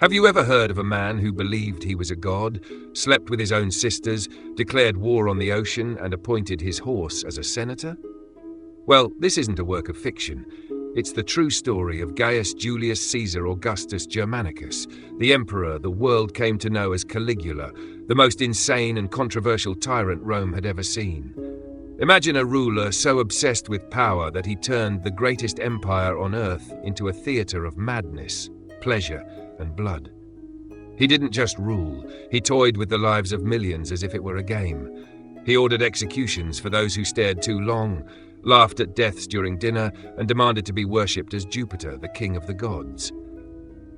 Have you ever heard of a man who believed he was a god, slept with his own sisters, declared war on the ocean, and appointed his horse as a senator? Well, this isn't a work of fiction. It's the true story of Gaius Julius Caesar Augustus Germanicus, the emperor the world came to know as Caligula, the most insane and controversial tyrant Rome had ever seen. Imagine a ruler so obsessed with power that he turned the greatest empire on earth into a theater of madness, pleasure, and blood. He didn't just rule, he toyed with the lives of millions as if it were a game. He ordered executions for those who stared too long, laughed at deaths during dinner, and demanded to be worshipped as Jupiter, the king of the gods.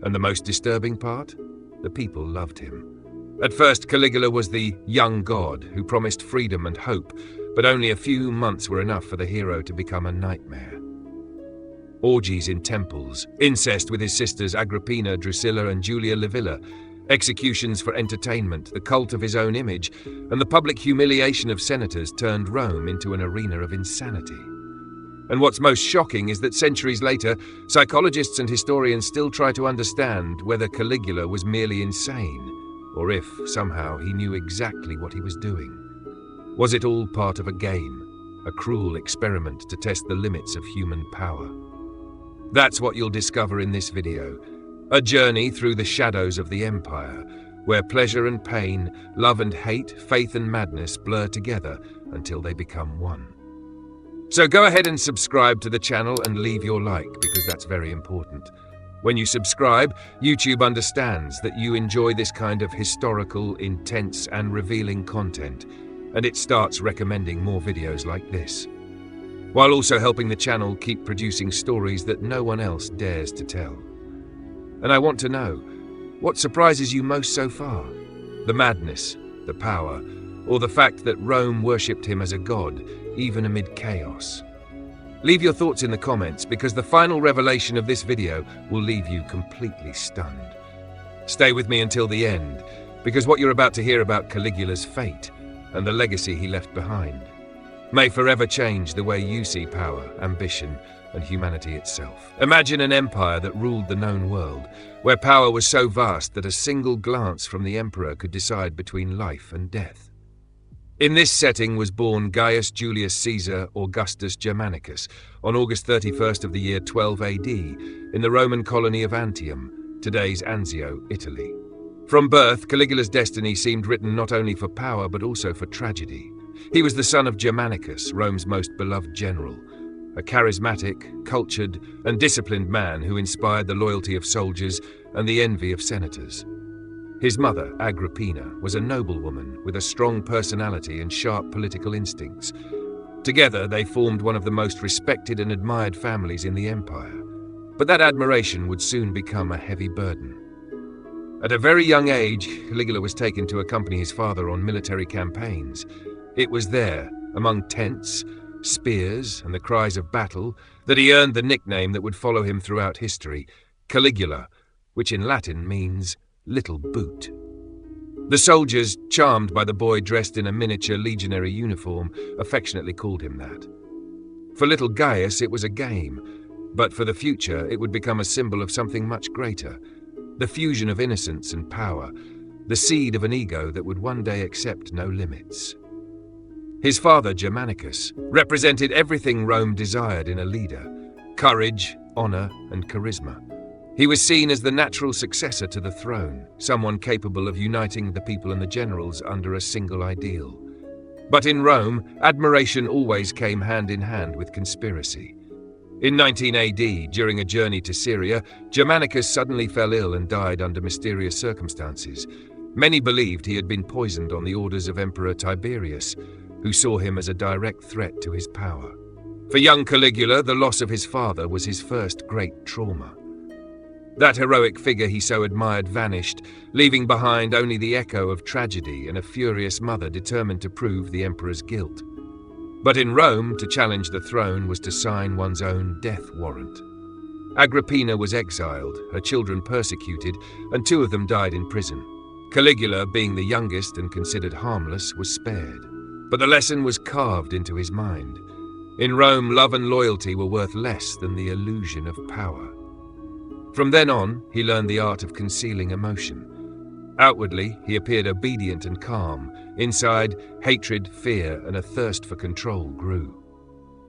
And the most disturbing part? The people loved him. At first, Caligula was the young god who promised freedom and hope, but only a few months were enough for the hero to become a nightmare. Orgies in temples, incest with his sisters Agrippina, Drusilla, and Julia Livilla, executions for entertainment, the cult of his own image, and the public humiliation of senators turned Rome into an arena of insanity. And what's most shocking is that centuries later, psychologists and historians still try to understand whether Caligula was merely insane, or if, somehow, he knew exactly what he was doing. Was it all part of a game, a cruel experiment to test the limits of human power? That's what you'll discover in this video. A journey through the shadows of the empire, where pleasure and pain, love and hate, faith and madness blur together until they become one. So go ahead and subscribe to the channel and leave your like, because that's very important. When you subscribe, YouTube understands that you enjoy this kind of historical, intense and revealing content, and it starts recommending more videos like this, while also helping the channel keep producing stories that no one else dares to tell. And I want to know, what surprises you most so far? The madness, the power, or the fact that Rome worshipped him as a god, even amid chaos? Leave your thoughts in the comments, because the final revelation of this video will leave you completely stunned. Stay with me until the end, because what you're about to hear about Caligula's fate and the legacy he left behind may forever change the way you see power, ambition, and humanity itself. Imagine an empire that ruled the known world, where power was so vast that a single glance from the emperor could decide between life and death. In this setting was born Gaius Julius Caesar Augustus Germanicus on August 31st of the year 12 AD in the Roman colony of Antium, today's Anzio, Italy. From birth, Caligula's destiny seemed written not only for power but also for tragedy. He was the son of Germanicus, Rome's most beloved general, a charismatic, cultured, and disciplined man who inspired the loyalty of soldiers and the envy of senators. His mother, Agrippina, was a noblewoman with a strong personality and sharp political instincts. Together, they formed one of the most respected and admired families in the empire. But that admiration would soon become a heavy burden. At a very young age, Caligula was taken to accompany his father on military campaigns. It was there, among tents, spears, and the cries of battle, that he earned the nickname that would follow him throughout history, Caligula, which in Latin means little boot. The soldiers, charmed by the boy dressed in a miniature legionary uniform, affectionately called him that. For little Gaius, it was a game, but for the future, it would become a symbol of something much greater, the fusion of innocence and power, the seed of an ego that would one day accept no limits. His father, Germanicus, represented everything Rome desired in a leader: courage, honor, and charisma. He was seen as the natural successor to the throne, someone capable of uniting the people and the generals under a single ideal. But in Rome, admiration always came hand in hand with conspiracy. In 19 AD, during a journey to Syria, Germanicus suddenly fell ill and died under mysterious circumstances. Many believed he had been poisoned on the orders of Emperor Tiberius, who saw him as a direct threat to his power. For young Caligula, the loss of his father was his first great trauma. That heroic figure he so admired vanished, leaving behind only the echo of tragedy and a furious mother determined to prove the emperor's guilt. But in Rome, to challenge the throne was to sign one's own death warrant. Agrippina was exiled, her children persecuted, and 2 of them died in prison. Caligula, being the youngest and considered harmless, was spared. But the lesson was carved into his mind. In Rome, love and loyalty were worth less than the illusion of power. From then on, he learned the art of concealing emotion. Outwardly, he appeared obedient and calm. Inside, hatred, fear, and a thirst for control grew.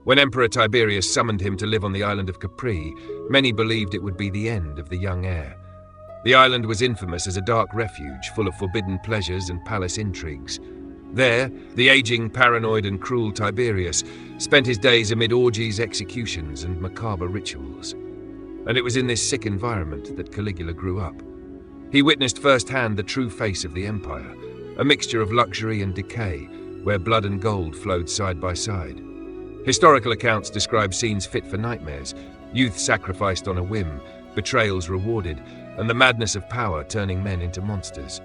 When Emperor Tiberius summoned him to live on the island of Capri, many believed it would be the end of the young heir. The island was infamous as a dark refuge full of forbidden pleasures and palace intrigues. There, the aging, paranoid, and cruel Tiberius spent his days amid orgies, executions, and macabre rituals. And it was in this sick environment that Caligula grew up. He witnessed firsthand the true face of the empire, a mixture of luxury and decay, where blood and gold flowed side by side. Historical accounts describe scenes fit for nightmares, youth sacrificed on a whim, betrayals rewarded, and the madness of power turning men into monsters.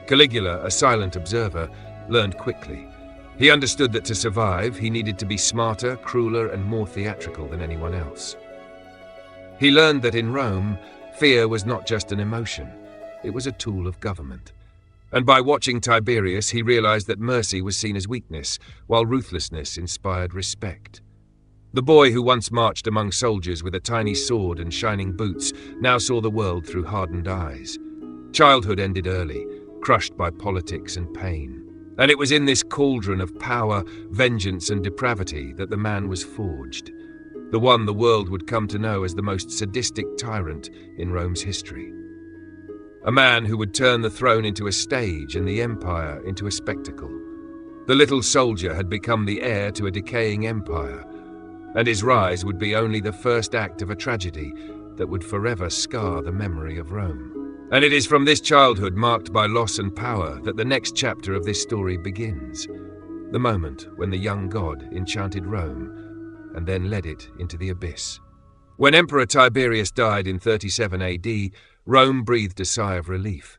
Caligula, a silent observer, learned quickly. He understood that to survive, he needed to be smarter, crueler, and more theatrical than anyone else. He learned that in Rome, fear was not just an emotion, it was a tool of government. And by watching Tiberius, he realized that mercy was seen as weakness, while ruthlessness inspired respect. The boy who once marched among soldiers with a tiny sword and shining boots now saw the world through hardened eyes. Childhood ended early, crushed by politics and pain. And it was in this cauldron of power, vengeance, and depravity that the man was forged, the one the world would come to know as the most sadistic tyrant in Rome's history. A man who would turn the throne into a stage and the empire into a spectacle. The little soldier had become the heir to a decaying empire, and his rise would be only the first act of a tragedy that would forever scar the memory of Rome. And it is from this childhood marked by loss and power that the next chapter of this story begins, the moment when the young god enchanted Rome and then led it into the abyss. When Emperor Tiberius died in 37 AD, Rome breathed a sigh of relief.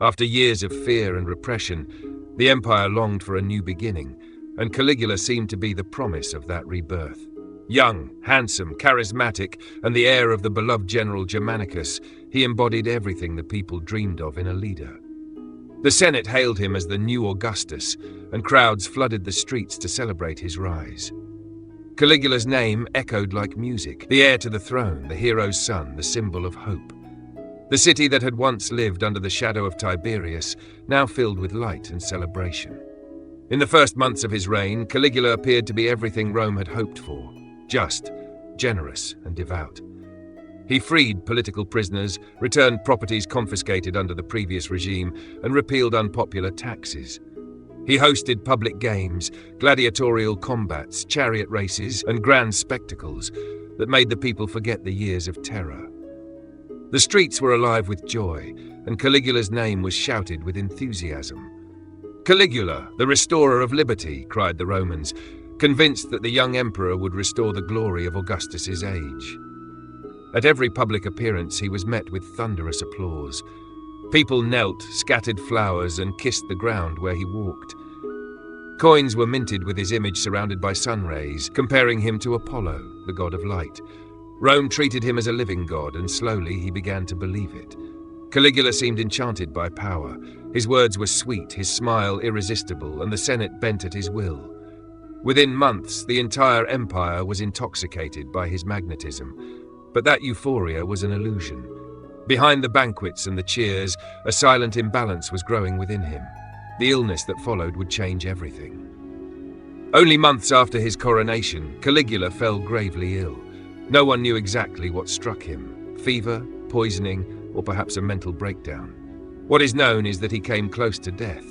After years of fear and repression, the empire longed for a new beginning, and Caligula seemed to be the promise of that rebirth. Young, handsome, charismatic, and the heir of the beloved general Germanicus, he embodied everything the people dreamed of in a leader. The Senate hailed him as the new Augustus, and crowds flooded the streets to celebrate his rise. Caligula's name echoed like music, the heir to the throne, the hero's son, the symbol of hope. The city that had once lived under the shadow of Tiberius, now filled with light and celebration. In the first months of his reign, Caligula appeared to be everything Rome had hoped for: just, generous, and devout. He freed political prisoners, returned properties confiscated under the previous regime, and repealed unpopular taxes. He hosted public games, gladiatorial combats, chariot races, and grand spectacles that made the people forget the years of terror. The streets were alive with joy, and Caligula's name was shouted with enthusiasm. "Caligula, the restorer of liberty," cried the Romans, convinced that the young emperor would restore the glory of Augustus's age. At every public appearance, he was met with thunderous applause. People knelt, scattered flowers, and kissed the ground where he walked. Coins were minted with his image surrounded by sun rays, comparing him to Apollo, the god of light. Rome treated him as a living god, and slowly he began to believe it. Caligula seemed enchanted by power. His words were sweet, his smile irresistible, and the Senate bent at his will. Within months, the entire empire was intoxicated by his magnetism, but that euphoria was an illusion. Behind the banquets and the cheers, a silent imbalance was growing within him. The illness that followed would change everything. Only months after his coronation, Caligula fell gravely ill. No one knew exactly what struck him: fever, poisoning, or perhaps a mental breakdown. What is known is that he came close to death.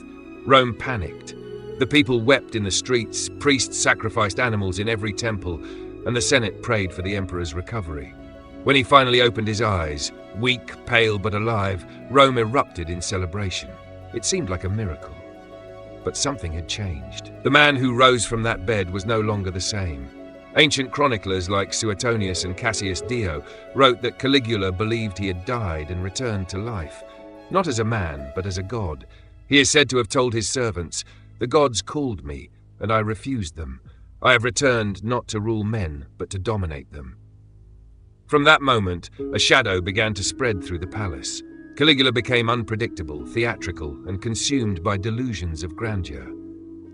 Rome panicked. The people wept in the streets, priests sacrificed animals in every temple, and the Senate prayed for the emperor's recovery. When he finally opened his eyes, weak, pale, but alive, Rome erupted in celebration. It seemed like a miracle. But something had changed. The man who rose from that bed was no longer the same. Ancient chroniclers like Suetonius and Cassius Dio wrote that Caligula believed he had died and returned to life, not as a man, but as a god. He is said to have told his servants, "The gods called me, and I refused them. I have returned not to rule men, but to dominate them." From that moment, a shadow began to spread through the palace. Caligula became unpredictable, theatrical, and consumed by delusions of grandeur.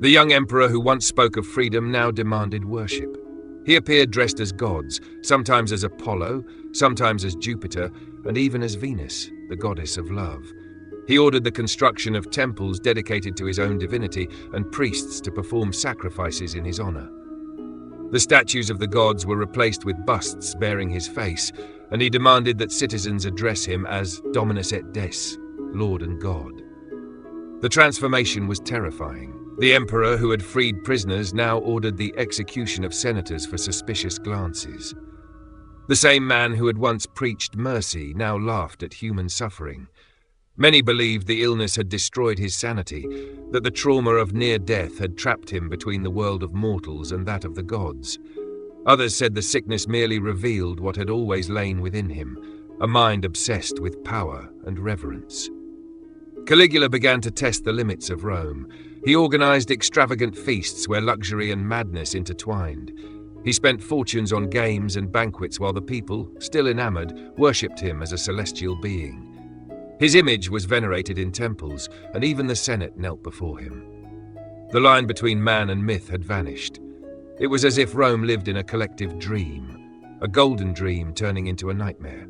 The young emperor who once spoke of freedom now demanded worship. He appeared dressed as gods, sometimes as Apollo, sometimes as Jupiter, and even as Venus, the goddess of love. He ordered the construction of temples dedicated to his own divinity and priests to perform sacrifices in his honor. The statues of the gods were replaced with busts bearing his face, and he demanded that citizens address him as Dominus et Des, Lord and God. The transformation was terrifying. The emperor, who had freed prisoners, now ordered the execution of senators for suspicious glances. The same man who had once preached mercy now laughed at human suffering. Many believed the illness had destroyed his sanity, that the trauma of near death had trapped him between the world of mortals and that of the gods. Others said the sickness merely revealed what had always lain within him, a mind obsessed with power and reverence. Caligula began to test the limits of Rome. He organized extravagant feasts where luxury and madness intertwined. He spent fortunes on games and banquets while the people, still enamored, worshipped him as a celestial being. His image was venerated in temples, and even the Senate knelt before him. The line between man and myth had vanished. It was as if Rome lived in a collective dream, a golden dream turning into a nightmare.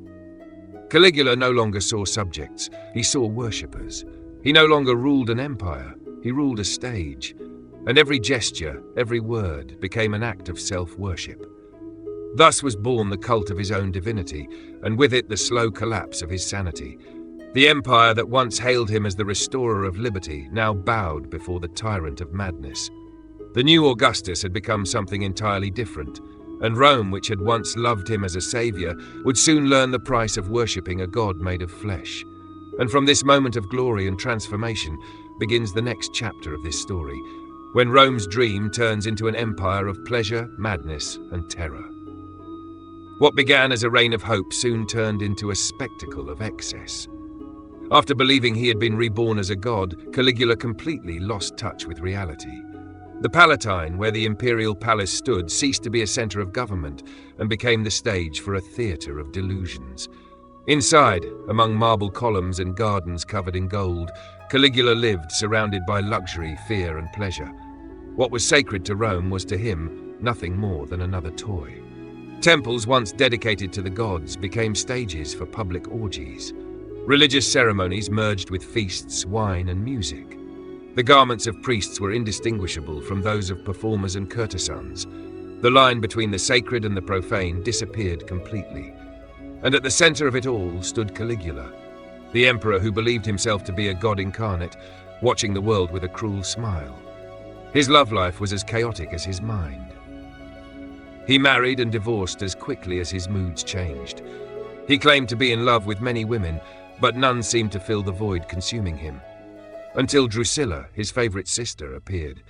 Caligula no longer saw subjects, he saw worshippers. He no longer ruled an empire, he ruled a stage. And every gesture, every word became an act of self-worship. Thus was born the cult of his own divinity, and with it the slow collapse of his sanity. The empire that once hailed him as the restorer of liberty now bowed before the tyrant of madness. The new Augustus had become something entirely different, and Rome, which had once loved him as a savior, would soon learn the price of worshipping a god made of flesh. And from this moment of glory and transformation begins the next chapter of this story, when Rome's dream turns into an empire of pleasure, madness, and terror. What began as a reign of hope soon turned into a spectacle of excess. After believing he had been reborn as a god, Caligula completely lost touch with reality. The Palatine, where the imperial palace stood, ceased to be a center of government and became the stage for a theater of delusions. Inside, among marble columns and gardens covered in gold, Caligula lived surrounded by luxury, fear, and pleasure. What was sacred to Rome was to him nothing more than another toy. Temples once dedicated to the gods became stages for public orgies. Religious ceremonies merged with feasts, wine, and music. The garments of priests were indistinguishable from those of performers and courtesans. The line between the sacred and the profane disappeared completely. And at the center of it all stood Caligula, the emperor who believed himself to be a god incarnate, watching the world with a cruel smile. His love life was as chaotic as his mind. He married and divorced as quickly as his moods changed. He claimed to be in love with many women, but none seemed to fill the void consuming him. Until Drusilla, his favorite sister, appeared.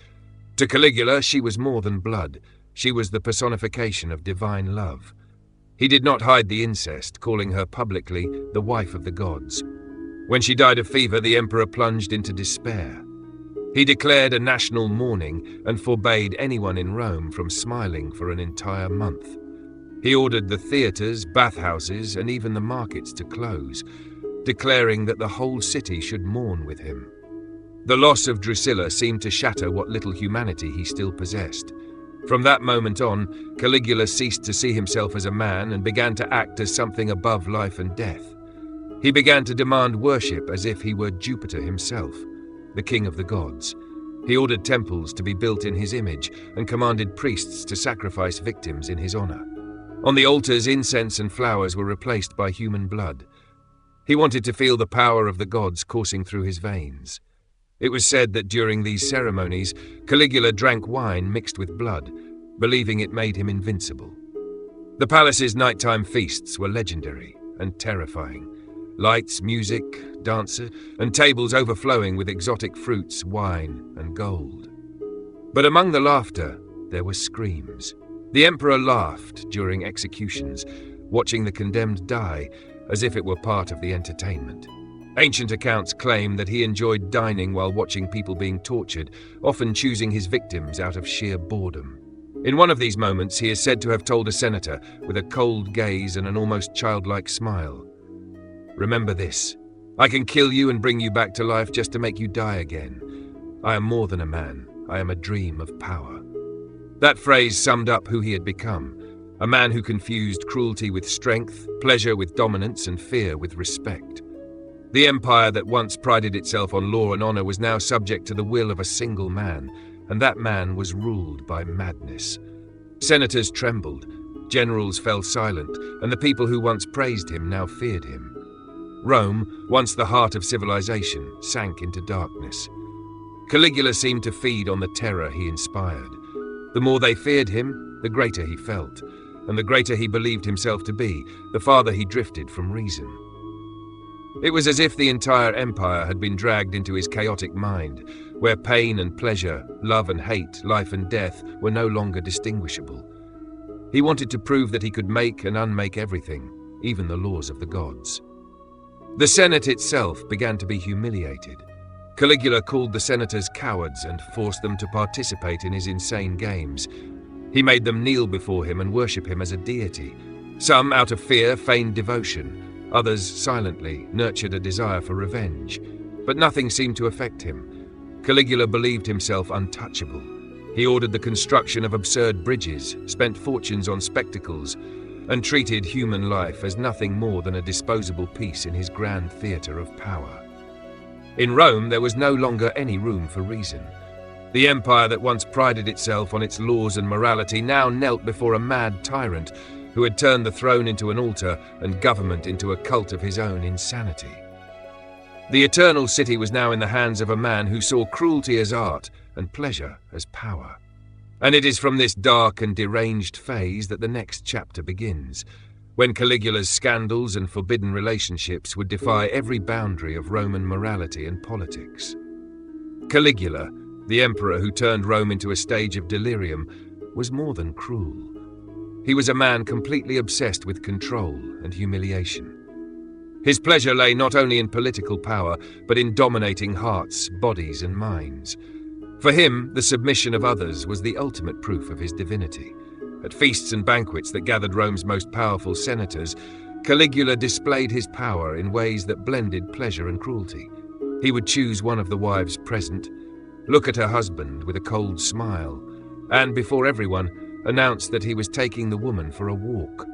To Caligula, she was more than blood. She was the personification of divine love. He did not hide the incest, calling her publicly the wife of the gods. When she died of fever, the emperor plunged into despair. He declared a national mourning and forbade anyone in Rome from smiling for an entire month. He ordered the theaters, bathhouses, and even the markets to close, declaring that the whole city should mourn with him. The loss of Drusilla seemed to shatter what little humanity he still possessed. From that moment on, Caligula ceased to see himself as a man and began to act as something above life and death. He began to demand worship as if he were Jupiter himself, the king of the gods. He ordered temples to be built in his image and commanded priests to sacrifice victims in his honor. On the altars, incense and flowers were replaced by human blood. He wanted to feel the power of the gods coursing through his veins. It was said that during these ceremonies, Caligula drank wine mixed with blood, believing it made him invincible. The palace's nighttime feasts were legendary and terrifying. Lights, music, dances, and tables overflowing with exotic fruits, wine, and gold. But among the laughter, there were screams. The emperor laughed during executions, watching the condemned die as if it were part of the entertainment. Ancient accounts claim that he enjoyed dining while watching people being tortured, often choosing his victims out of sheer boredom. In one of these moments, he is said to have told a senator, with a cold gaze and an almost childlike smile, "Remember this. I can kill you and bring you back to life just to make you die again. I am more than a man. I am a dream of power." That phrase summed up who he had become, a man who confused cruelty with strength, pleasure with dominance, and fear with respect. The empire that once prided itself on law and honor was now subject to the will of a single man, and that man was ruled by madness. Senators trembled, generals fell silent, and the people who once praised him now feared him. Rome, once the heart of civilization, sank into darkness. Caligula seemed to feed on the terror he inspired. The more they feared him, the greater he felt, and the greater he believed himself to be, the farther he drifted from reason. It was as if the entire empire had been dragged into his chaotic mind, where pain and pleasure, love and hate, life and death were no longer distinguishable. He wanted to prove that he could make and unmake everything, even the laws of the gods. The Senate itself began to be humiliated. Caligula called the senators cowards and forced them to participate in his insane games. He made them kneel before him and worship him as a deity. Some, out of fear, feigned devotion. Others, silently, nurtured a desire for revenge. But nothing seemed to affect him. Caligula believed himself untouchable. He ordered the construction of absurd bridges, spent fortunes on spectacles, and treated human life as nothing more than a disposable piece in his grand theatre of power. In Rome, there was no longer any room for reason. The empire that once prided itself on its laws and morality now knelt before a mad tyrant who had turned the throne into an altar and government into a cult of his own insanity. The eternal city was now in the hands of a man who saw cruelty as art and pleasure as power. And it is from this dark and deranged phase that the next chapter begins, when Caligula's scandals and forbidden relationships would defy every boundary of Roman morality and politics. Caligula, the emperor who turned Rome into a stage of delirium, was more than cruel. He was a man completely obsessed with control and humiliation. His pleasure lay not only in political power, but in dominating hearts, bodies, and minds. For him, the submission of others was the ultimate proof of his divinity. At feasts and banquets that gathered Rome's most powerful senators, Caligula displayed his power in ways that blended pleasure and cruelty. He would choose one of the wives present, look at her husband with a cold smile, and before everyone, announce that he was taking the woman for a walk.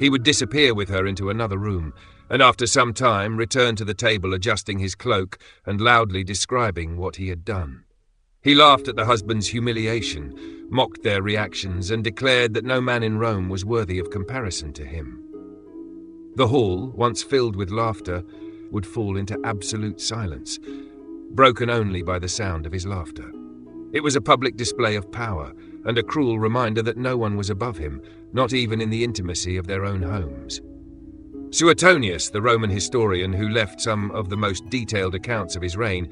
He would disappear with her into another room, and after some time return to the table adjusting his cloak and loudly describing what he had done. He laughed at the husband's humiliation, mocked their reactions, and declared that no man in Rome was worthy of comparison to him. The hall, once filled with laughter, would fall into absolute silence, broken only by the sound of his laughter. It was a public display of power, and a cruel reminder that no one was above him, not even in the intimacy of their own homes. Suetonius, the Roman historian who left some of the most detailed accounts of his reign,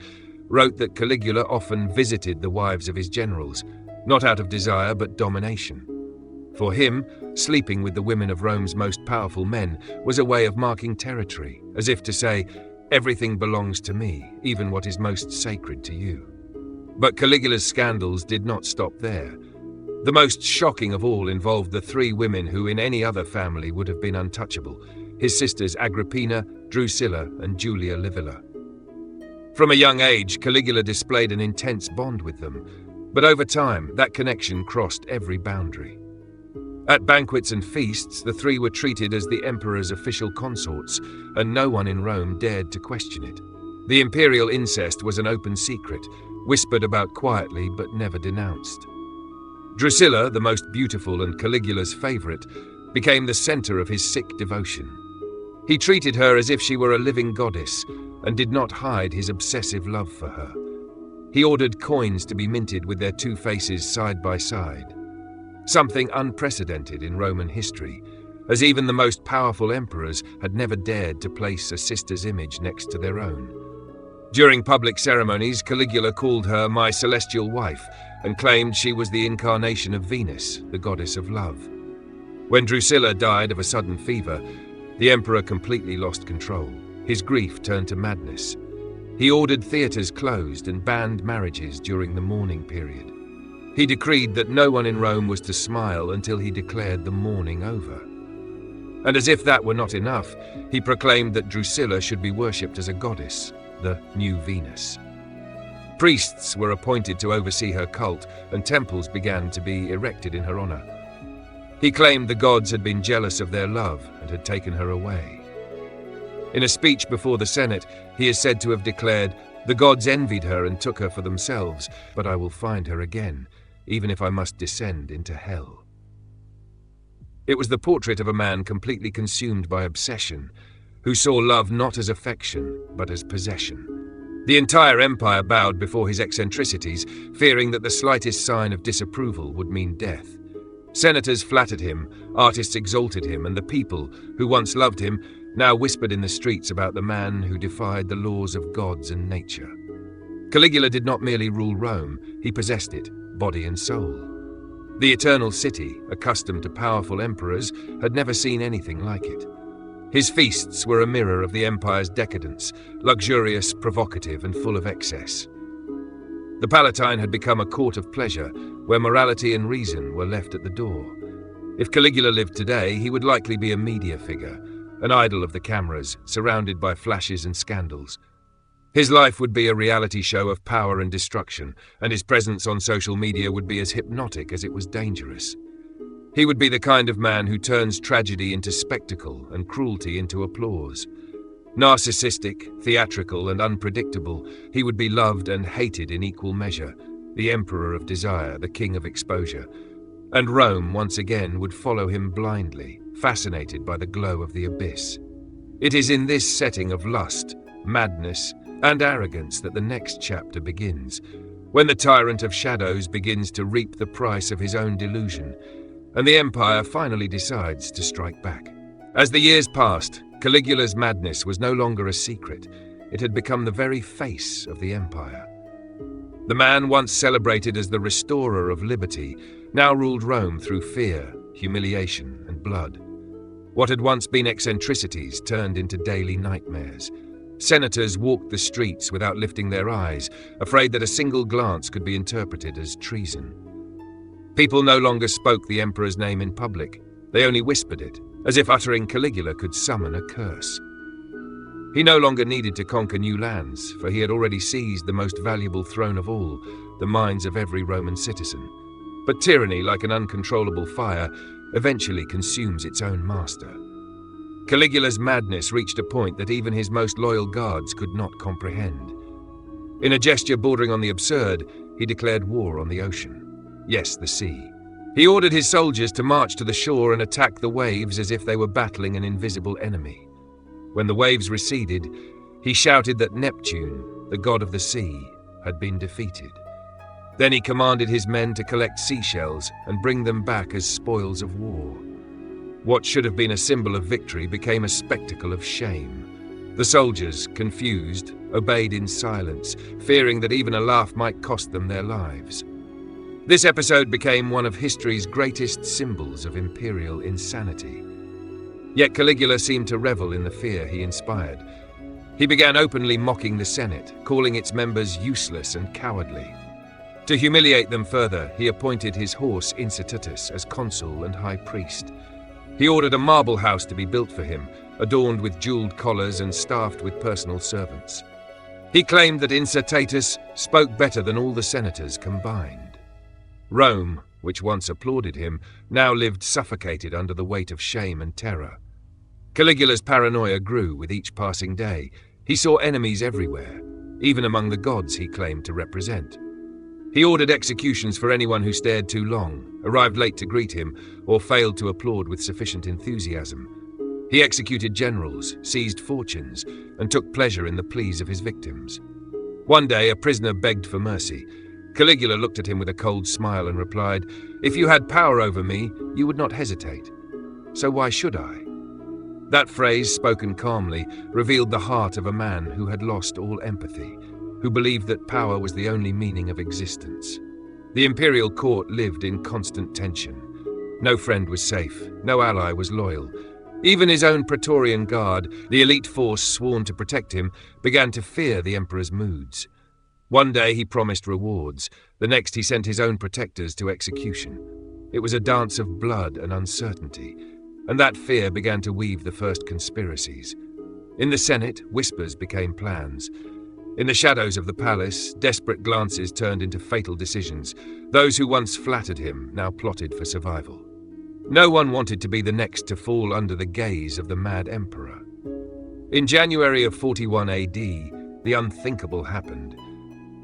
wrote that Caligula often visited the wives of his generals, not out of desire but domination. For him, sleeping with the women of Rome's most powerful men was a way of marking territory, as if to say, "Everything belongs to me, even what is most sacred to you." But Caligula's scandals did not stop there. The most shocking of all involved the three women who in any other family would have been untouchable, his sisters Agrippina, Drusilla, and Julia Livilla. From a young age, Caligula displayed an intense bond with them, but over time, that connection crossed every boundary. At banquets and feasts, the three were treated as the emperor's official consorts, and no one in Rome dared to question it. The imperial incest was an open secret, whispered about quietly but never denounced. Drusilla, the most beautiful and Caligula's favorite, became the center of his sick devotion. He treated her as if she were a living goddess and did not hide his obsessive love for her. He ordered coins to be minted with their two faces side by side, something unprecedented in Roman history, as even the most powerful emperors had never dared to place a sister's image next to their own. During public ceremonies, Caligula called her "my celestial wife" and claimed she was the incarnation of Venus, the goddess of love. When Drusilla died of a sudden fever, the emperor completely lost control. His grief turned to madness. He ordered theatres closed and banned marriages during the mourning period. He decreed that no one in Rome was to smile until he declared the mourning over. And as if that were not enough, he proclaimed that Drusilla should be worshipped as a goddess, the new Venus. Priests were appointed to oversee her cult, and temples began to be erected in her honor. He claimed the gods had been jealous of their love and had taken her away. In a speech before the Senate, he is said to have declared, "The gods envied her and took her for themselves, but I will find her again, even if I must descend into hell." It was the portrait of a man completely consumed by obsession, who saw love not as affection, but as possession. The entire empire bowed before his eccentricities, fearing that the slightest sign of disapproval would mean death. Senators flattered him, artists exalted him, and the people, who once loved him, now whispered in the streets about the man who defied the laws of gods and nature. Caligula did not merely rule Rome, he possessed it, body and soul. The Eternal City, accustomed to powerful emperors, had never seen anything like it. His feasts were a mirror of the empire's decadence, luxurious, provocative, and full of excess. The Palatine had become a court of pleasure, where morality and reason were left at the door. If Caligula lived today, he would likely be a media figure, an idol of the cameras, surrounded by flashes and scandals. His life would be a reality show of power and destruction, and his presence on social media would be as hypnotic as it was dangerous. He would be the kind of man who turns tragedy into spectacle and cruelty into applause. Narcissistic, theatrical, and unpredictable, he would be loved and hated in equal measure, the emperor of desire, the king of exposure. And Rome, once again, would follow him blindly, fascinated by the glow of the abyss. It is in this setting of lust, madness, and arrogance that the next chapter begins, when the tyrant of shadows begins to reap the price of his own delusion, and the empire finally decides to strike back. As the years passed, Caligula's madness was no longer a secret. It had become the very face of the empire. The man once celebrated as the restorer of liberty now ruled Rome through fear, humiliation, and blood. What had once been eccentricities turned into daily nightmares. Senators walked the streets without lifting their eyes, afraid that a single glance could be interpreted as treason. People no longer spoke the emperor's name in public. They only whispered it, as if uttering Caligula could summon a curse. He no longer needed to conquer new lands, for he had already seized the most valuable throne of all, the minds of every Roman citizen. But tyranny, like an uncontrollable fire, eventually consumes its own master. Caligula's madness reached a point that even his most loyal guards could not comprehend. In a gesture bordering on the absurd, he declared war on the ocean. Yes, the sea. He ordered his soldiers to march to the shore and attack the waves as if they were battling an invisible enemy. When the waves receded, he shouted that Neptune, the god of the sea, had been defeated. Then he commanded his men to collect seashells and bring them back as spoils of war. What should have been a symbol of victory became a spectacle of shame. The soldiers, confused, obeyed in silence, fearing that even a laugh might cost them their lives. This episode became one of history's greatest symbols of imperial insanity. Yet Caligula seemed to revel in the fear he inspired. He began openly mocking the Senate, calling its members useless and cowardly. To humiliate them further, he appointed his horse Incitatus as consul and high priest. He ordered a marble house to be built for him, adorned with jeweled collars and staffed with personal servants. He claimed that Incitatus spoke better than all the senators combined. Rome, which once applauded him, now lived suffocated under the weight of shame and terror. Caligula's paranoia grew with each passing day. He saw enemies everywhere, even among the gods he claimed to represent. He ordered executions for anyone who stared too long, arrived late to greet him, or failed to applaud with sufficient enthusiasm. He executed generals, seized fortunes, and took pleasure in the pleas of his victims. One day, a prisoner begged for mercy. Caligula looked at him with a cold smile and replied, "If you had power over me, you would not hesitate. So why should I?" That phrase, spoken calmly, revealed the heart of a man who had lost all empathy, who believed that power was the only meaning of existence. The imperial court lived in constant tension. No friend was safe, no ally was loyal. Even his own Praetorian Guard, the elite force sworn to protect him, began to fear the emperor's moods. One day he promised rewards, the next he sent his own protectors to execution. It was a dance of blood and uncertainty, and that fear began to weave the first conspiracies. In the Senate, whispers became plans. In the shadows of the palace, desperate glances turned into fatal decisions. Those who once flattered him now plotted for survival. No one wanted to be the next to fall under the gaze of the mad emperor. In January of 41 AD, the unthinkable happened.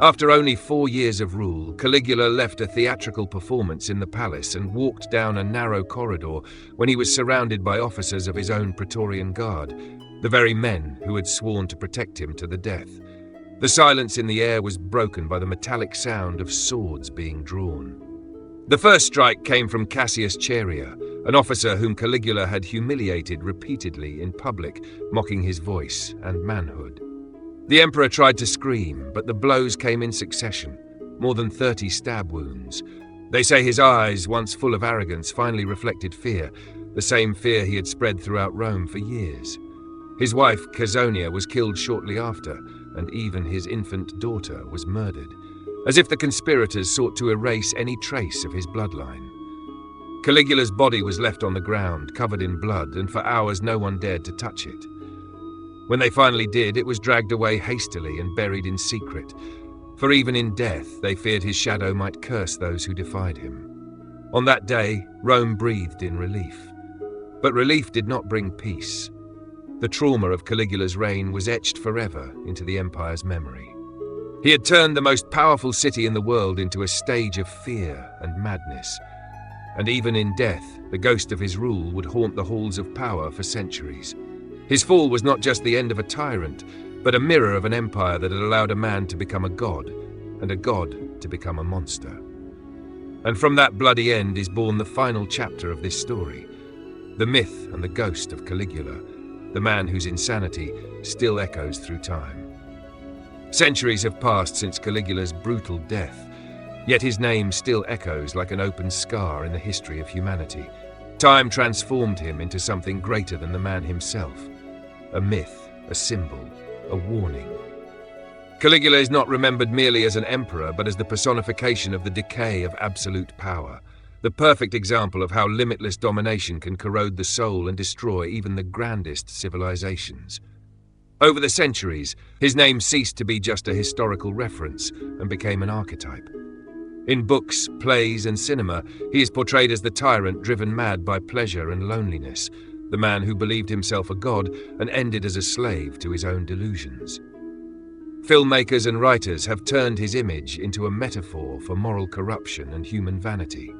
After only 4 years of rule, Caligula left a theatrical performance in the palace and walked down a narrow corridor when he was surrounded by officers of his own Praetorian Guard, the very men who had sworn to protect him to the death. The silence in the air was broken by the metallic sound of swords being drawn. The first strike came from Cassius Chaerea, an officer whom Caligula had humiliated repeatedly in public, mocking his voice and manhood. The emperor tried to scream, but the blows came in succession, more than 30 stab wounds. They say his eyes, once full of arrogance, finally reflected fear, the same fear he had spread throughout Rome for years. His wife, Caesonia, was killed shortly after, and even his infant daughter was murdered, as if the conspirators sought to erase any trace of his bloodline. Caligula's body was left on the ground, covered in blood, and for hours no one dared to touch it. When they finally did, it was dragged away hastily and buried in secret, for even in death they feared his shadow might curse those who defied him. On that day, Rome breathed in relief. But relief did not bring peace. The trauma of Caligula's reign was etched forever into the empire's memory. He had turned the most powerful city in the world into a stage of fear and madness. And even in death, the ghost of his rule would haunt the halls of power for centuries. His fall was not just the end of a tyrant, but a mirror of an empire that had allowed a man to become a god, and a god to become a monster. And from that bloody end is born the final chapter of this story, the myth and the ghost of Caligula, the man whose insanity still echoes through time. Centuries have passed since Caligula's brutal death, yet his name still echoes like an open scar in the history of humanity. Time transformed him into something greater than the man himself. A myth, a symbol, a warning. Caligula is not remembered merely as an emperor, but as the personification of the decay of absolute power, the perfect example of how limitless domination can corrode the soul and destroy even the grandest civilizations. Over the centuries, his name ceased to be just a historical reference and became an archetype. In books, plays, and cinema, he is portrayed as the tyrant driven mad by pleasure and loneliness, the man who believed himself a god and ended as a slave to his own delusions. Filmmakers and writers have turned his image into a metaphor for moral corruption and human vanity.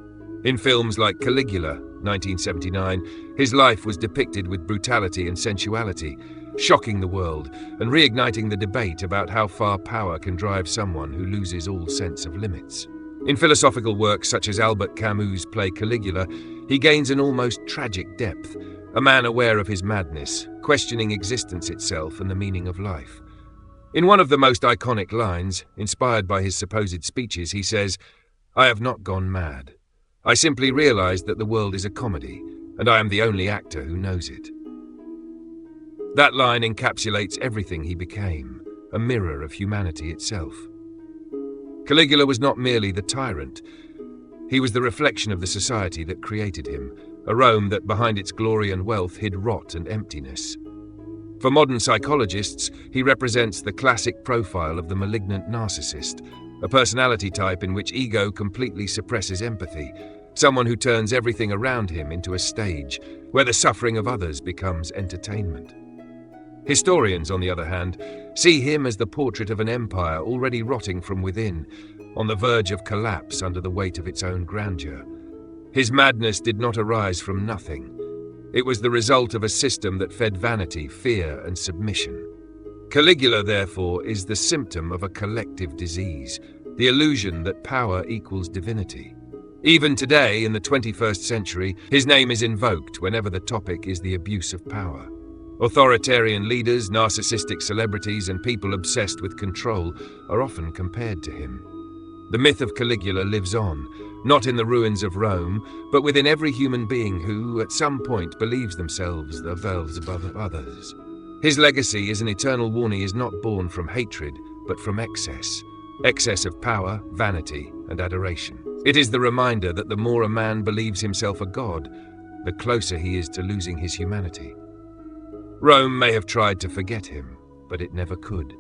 In films like Caligula, 1979, his life was depicted with brutality and sensuality, shocking the world and reigniting the debate about how far power can drive someone who loses all sense of limits. In philosophical works such as Albert Camus' play Caligula, he gains an almost tragic depth, a man aware of his madness, questioning existence itself and the meaning of life. In one of the most iconic lines, inspired by his supposed speeches, he says, "I have not gone mad. I simply realized that the world is a comedy, and I am the only actor who knows it." That line encapsulates everything he became, a mirror of humanity itself. Caligula was not merely the tyrant. He was the reflection of the society that created him, a Rome that behind its glory and wealth hid rot and emptiness. For modern psychologists, he represents the classic profile of the malignant narcissist, a personality type in which ego completely suppresses empathy, someone who turns everything around him into a stage, where the suffering of others becomes entertainment. Historians, on the other hand, see him as the portrait of an empire already rotting from within, on the verge of collapse under the weight of its own grandeur. His madness did not arise from nothing. It was the result of a system that fed vanity, fear, and submission. Caligula, therefore, is the symptom of a collective disease, the illusion that power equals divinity. Even today, in the 21st century, his name is invoked whenever the topic is the abuse of power. Authoritarian leaders, narcissistic celebrities, and people obsessed with control are often compared to him. The myth of Caligula lives on, not in the ruins of Rome, but within every human being who, at some point, believes themselves above others. His legacy is an eternal warning is not born from hatred, but from excess of power, vanity, and adoration. It is the reminder that the more a man believes himself a god, the closer he is to losing his humanity. Rome may have tried to forget him, but it never could.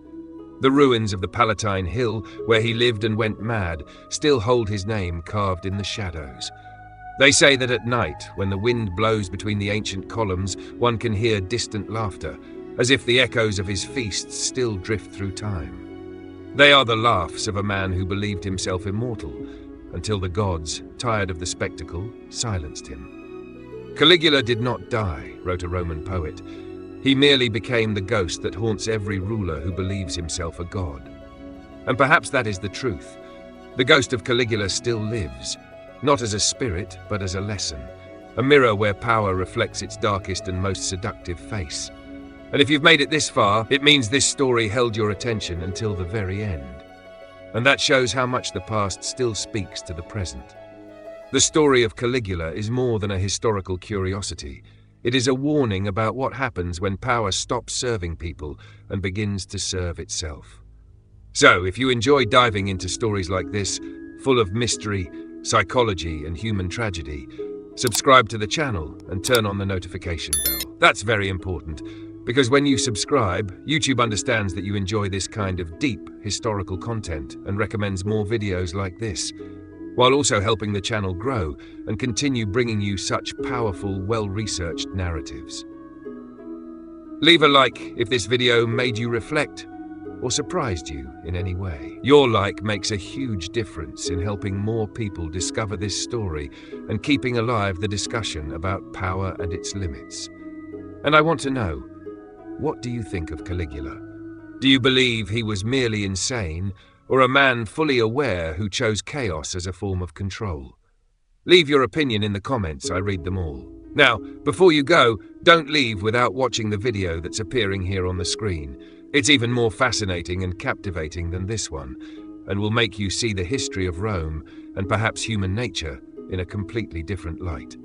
The ruins of the Palatine Hill, where he lived and went mad, still hold his name carved in the shadows. They say that at night, when the wind blows between the ancient columns, one can hear distant laughter, as if the echoes of his feasts still drift through time. They are the laughs of a man who believed himself immortal, until the gods, tired of the spectacle, silenced him. Caligula did not die, wrote a Roman poet. He merely became the ghost that haunts every ruler who believes himself a god. And perhaps that is the truth. The ghost of Caligula still lives, not as a spirit, but as a lesson, a mirror where power reflects its darkest and most seductive face. And if you've made it this far, it means this story held your attention until the very end. And that shows how much the past still speaks to the present. The story of Caligula is more than a historical curiosity. It is a warning about what happens when power stops serving people and begins to serve itself. So, if you enjoy diving into stories like this, full of mystery, psychology, and human tragedy, subscribe to the channel and turn on the notification bell. That's very important, because when you subscribe, YouTube understands that you enjoy this kind of deep historical content and recommends more videos like this, while also helping the channel grow and continue bringing you such powerful, well-researched narratives. Leave a like if this video made you reflect or surprised you in any way. Your like makes a huge difference in helping more people discover this story and keeping alive the discussion about power and its limits. And I want to know, what do you think of Caligula? Do you believe he was merely insane, or a man fully aware who chose chaos as a form of control? Leave your opinion in the comments, I read them all. Now, before you go, don't leave without watching the video that's appearing here on the screen. It's even more fascinating and captivating than this one, and will make you see the history of Rome and perhaps human nature in a completely different light.